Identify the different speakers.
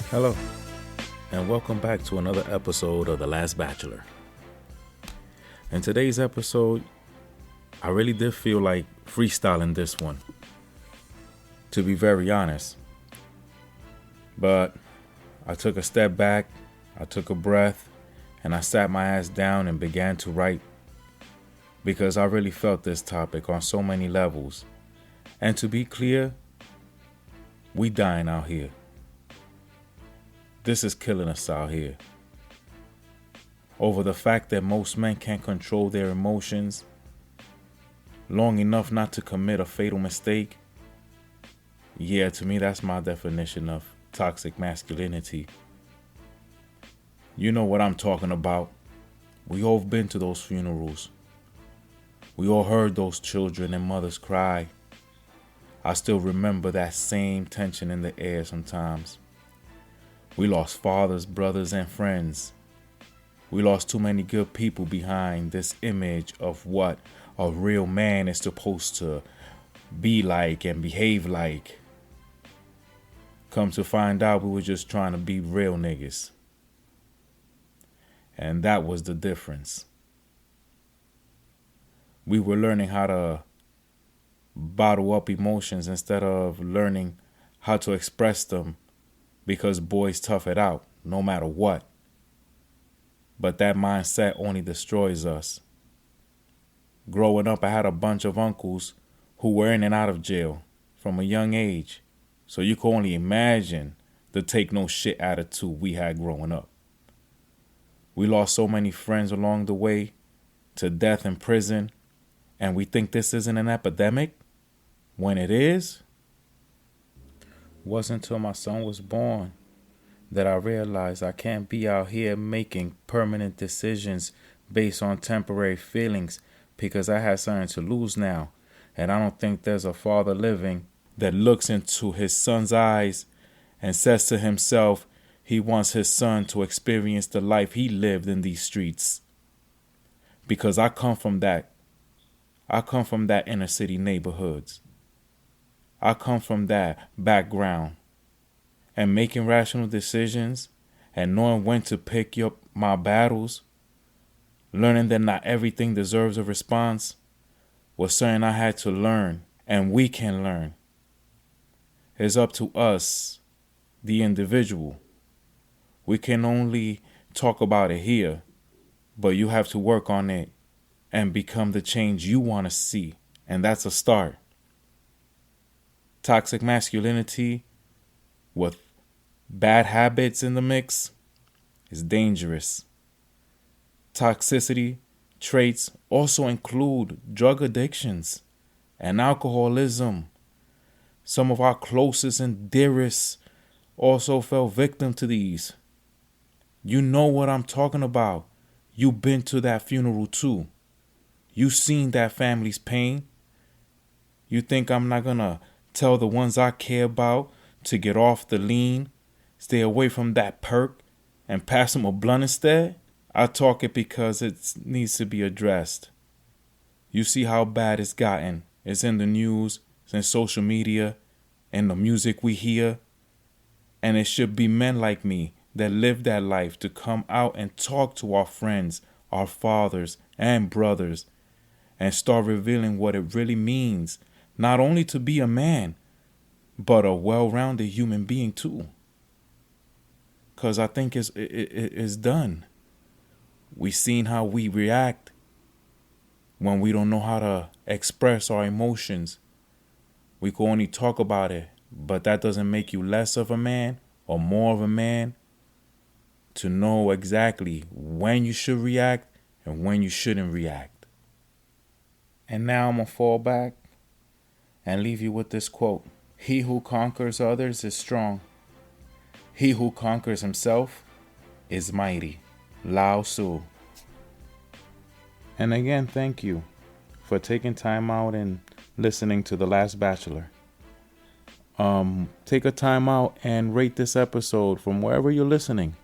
Speaker 1: Hello, and welcome back to another episode of The Last Bachelor. In today's episode, I really did feel like freestyling this one, to be very honest. But I took a step back, I took a breath, and I sat my ass down and began to write, because I really felt this topic on so many levels. And to be clear, we dying out here. This is killing us out here. Over the fact that most men can't control their emotions long enough not to commit a fatal mistake. Yeah, to me, that's my definition of toxic masculinity. You know what I'm talking about. We all been to those funerals. We all heard those children and mothers cry. I still remember that same tension in the air sometimes. We lost fathers, brothers, and friends. We lost too many good people behind this image of what a real man is supposed to be like and behave like. Come to find out, we were just trying to be real niggas. And that was the difference. We were learning how to bottle up emotions instead of learning how to express them. Because boys tough it out, no matter what. But that mindset only destroys us. Growing up, I had a bunch of uncles who were in and out of jail from a young age. So you can only imagine the take no shit attitude we had growing up. We lost so many friends along the way to death in prison. And we think this isn't an epidemic when it is. Wasn't until my son was born that I realized I can't be out here making permanent decisions based on temporary feelings because I had something to lose now. And I don't think there's a father living that looks into his son's eyes and says to himself he wants his son to experience the life he lived in these streets. Because I come from that. I come from that inner city neighborhoods. I come from that background, and making rational decisions and knowing when to pick up my battles, learning that not everything deserves a response, was something I had to learn, and we can learn. It's up to us, the individual. We can only talk about it here, but you have to work on it and become the change you want to see, and that's a start. Toxic masculinity with bad habits in the mix is dangerous. Toxicity traits also include drug addictions and alcoholism. Some of our closest and dearest also fell victim to these. You know what I'm talking about. You've been to that funeral too. You've seen that family's pain. You think I'm not gonna tell the ones I care about to get off the lean, stay away from that perk, and pass them a blunt instead? I talk it because it needs to be addressed. You see how bad it's gotten. It's in the news, it's in social media, and the music we hear. And it should be men like me that live that life to come out and talk to our friends, our fathers and brothers, and start revealing what it really means. Not only to be a man, but a well-rounded human being too. Because I think it's done. We've seen how we react when we don't know how to express our emotions. We can only talk about it, but that doesn't make you less of a man or more of a man to know exactly when you should react and when you shouldn't react. And now I'm going to fall back and leave you with this quote. He who conquers others is strong. He who conquers himself is mighty. Lao Tzu. And again, thank you for taking time out and listening to The Last Bachelor. Take a time out and rate this episode from wherever you're listening.